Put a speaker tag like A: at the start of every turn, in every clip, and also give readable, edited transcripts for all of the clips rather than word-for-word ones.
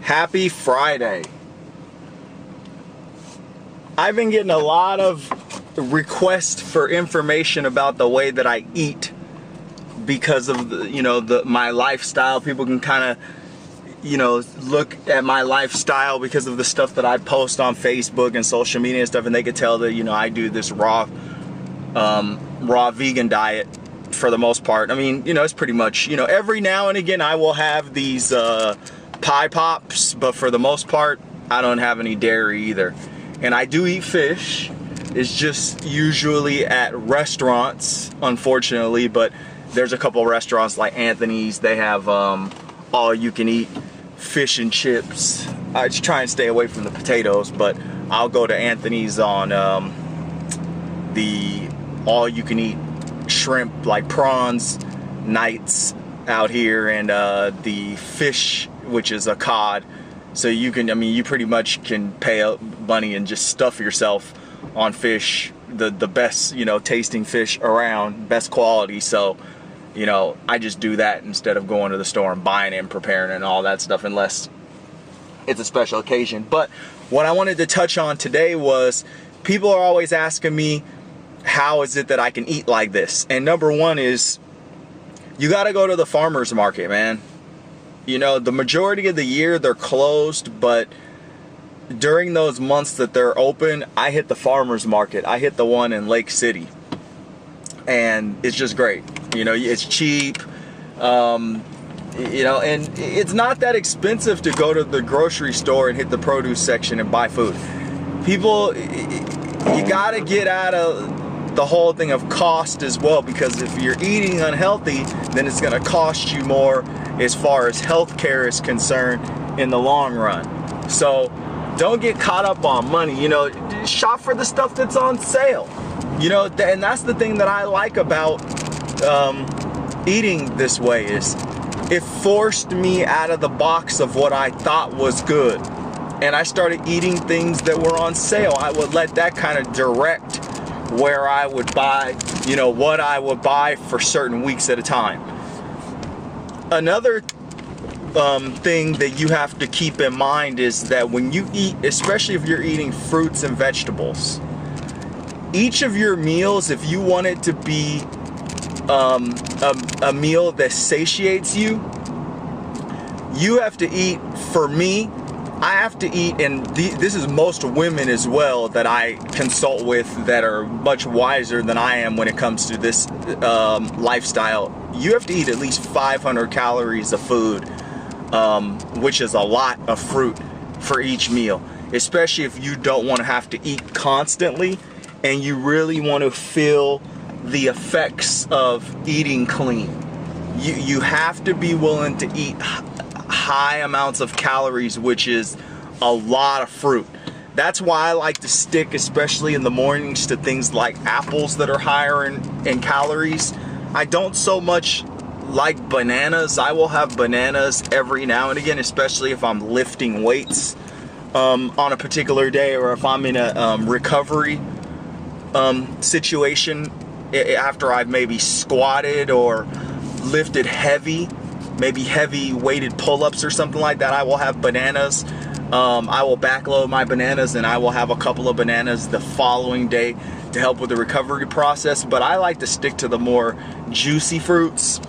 A: Happy Friday. I've been getting a lot of requests for information about the way that I eat because of my lifestyle. People can kind of look at my lifestyle because of the stuff that I post on Facebook and social media and stuff, and they could tell that I do this raw vegan diet for the most part. I mean, it's pretty much, every now and again I will have these pie pops, but for the most part I don't have any dairy either. And I do eat fish. It's just usually at restaurants, unfortunately, but there's a couple restaurants like Anthony's. They have all you can eat fish and chips. I just try and stay away from the potatoes, but I'll go to Anthony's on the all you can eat shrimp, like prawns nights out here, and the fish, which is a cod. So you pretty much can pay money and just stuff yourself on fish, the best, tasting fish around, best quality. So, I just do that instead of going to the store and buying it and preparing it and all that stuff, unless it's a special occasion. But what I wanted to touch on today was, people are always asking me, how is it that I can eat like this? And number one is, you got to go to the farmer's market, man. The majority of the year they're closed, but during those months that they're open, I hit the farmer's market. I hit the one in Lake City, and it's just great. It's cheap, and it's not that expensive to go to the grocery store and hit the produce section and buy food. People, you gotta get out of the whole thing of cost as well, because if you're eating unhealthy, then it's gonna cost you more as far as healthcare is concerned in the long run. So don't get caught up on money. Shop for the stuff that's on sale. And that's the thing that I like about eating this way, is it forced me out of the box of what I thought was good, and I started eating things that were on sale. I would let that kind of direct where I would buy, what I would buy for certain weeks at a time. Another thing that you have to keep in mind is that when you eat, especially if you're eating fruits and vegetables, each of your meals, if you want it to be a meal that satiates you, you have to eat. For me, I have to eat, and this is most women as well that I consult with that are much wiser than I am when it comes to this lifestyle. You have to eat at least 500 calories of food, which is a lot of fruit for each meal, especially if you don't want to have to eat constantly and you really want to feel the effects of eating clean. You have to be willing to eat high amounts of calories, which is a lot of fruit. That's why I like to stick, especially in the mornings, to things like apples that are higher in calories. I don't so much like bananas. I will have bananas every now and again, especially if I'm lifting weights on a particular day, or if I'm in a recovery situation after I've maybe squatted or lifted heavy, maybe heavy weighted pull-ups or something like that. I will have bananas. I will backload my bananas, and I will have a couple of bananas the following day to help with the recovery process. But I like to stick to the more juicy fruits,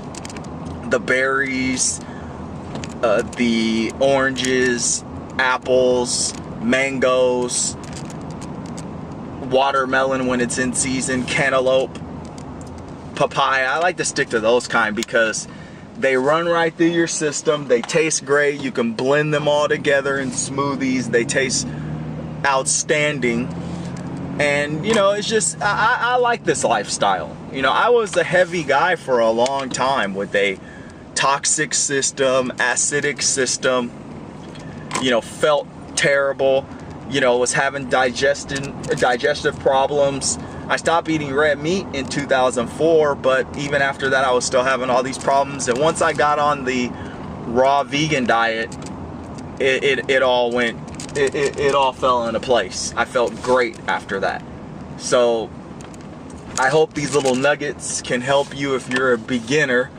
A: the berries, the oranges, apples, mangoes, watermelon when it's in season, cantaloupe, papaya. I like to stick to those kind because they run right through your system. They taste great. You can blend them all together in smoothies. They taste outstanding. And it's just, I like this lifestyle. I was a heavy guy for a long time with a toxic system, acidic system, felt terrible, was having digestive problems. I stopped eating red meat in 2004, but even after that I was still having all these problems. And once I got on the raw vegan diet, it all fell into place. I felt great after that. So I hope these little nuggets can help you if you're a beginner